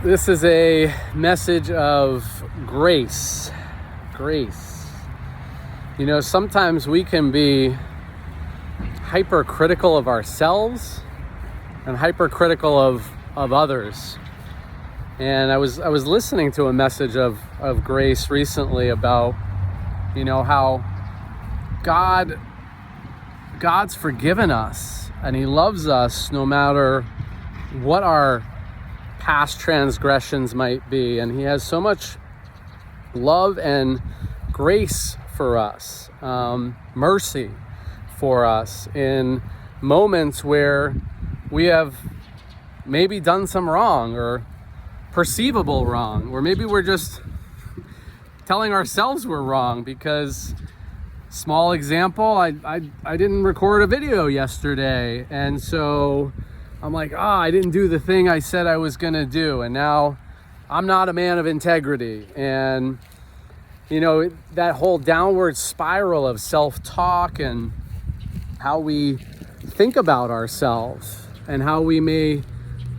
This is a message of grace. Grace. You know, sometimes we can be hypercritical of ourselves and hypercritical of others. And I was listening to a message of grace recently about, you know, how God's forgiven us and He loves us no matter what our past transgressions might be, and He has so much love and grace for us, mercy for us in moments where we have maybe done some wrong or perceivable wrong, or maybe we're just telling ourselves we're wrong. Because, small example, I didn't record a video yesterday, and so I'm like, I didn't do the thing I said I was gonna do, and now I'm not a man of integrity. And you know, that whole downward spiral of self-talk and how we think about ourselves and how we may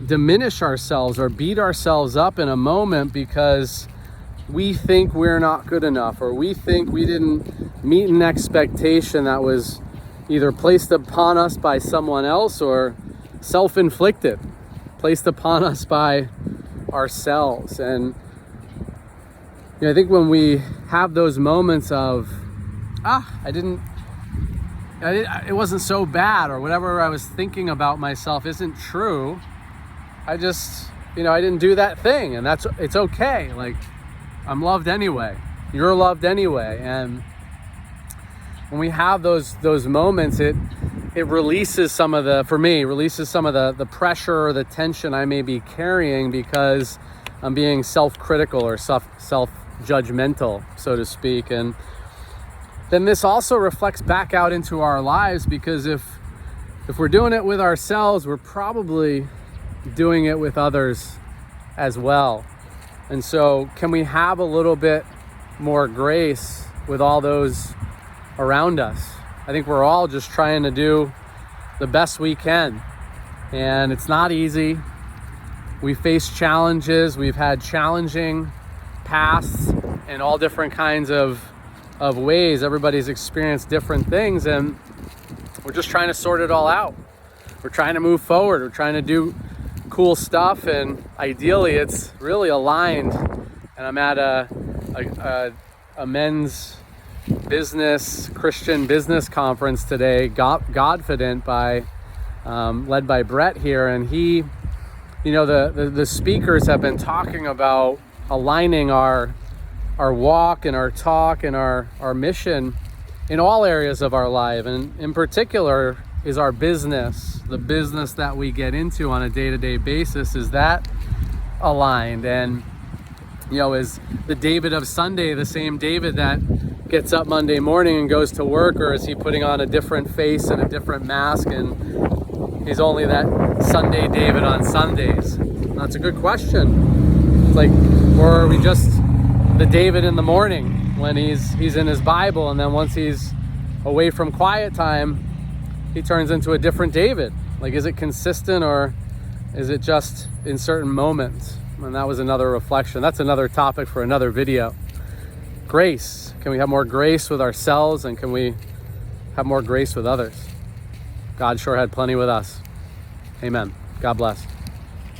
diminish ourselves or beat ourselves up in a moment because we think we're not good enough, or we think we didn't meet an expectation that was either placed upon us by someone else or self-inflicted, placed upon us by ourselves. And you know, I think when we have those moments of it wasn't so bad, or whatever I was thinking about myself isn't true, I didn't do that thing, and it's okay. Like, I'm loved anyway, you're loved anyway. And when we have those moments, it releases some of the pressure or the tension I may be carrying because I'm being self-critical or self-judgmental, so to speak. And then this also reflects back out into our lives, because if we're doing it with ourselves, we're probably doing it with others as well. And so can we have a little bit more grace with all those around us? I think we're all just trying to do the best we can, and it's not easy. We face challenges. We've had challenging pasts in all different kinds of ways. Everybody's experienced different things, and we're just trying to sort it all out. We're trying to move forward. We're trying to do cool stuff, and ideally it's really aligned. And I'm at a men's business, Christian business conference today, Godfidence, led by Brett here. And he, you know, the speakers have been talking about aligning our walk and our talk and our mission in all areas of our life. And in particular is our business, the business that we get into on a day-to-day basis. Is that aligned? And, you know, is the David of Sunday the same David that gets up Monday morning and goes to work, or is he putting on a different face and a different mask, and he's only that Sunday David on Sundays? That's a good question. It's like, or are we just the David in the morning when he's in his Bible, and then once he's away from quiet time, he turns into a different David? Like, is it consistent, or is it just in certain moments? And that was another reflection. That's another topic for another video. Grace. Can we have more grace with ourselves, and can we have more grace with others? God sure had plenty with us. Amen. God bless.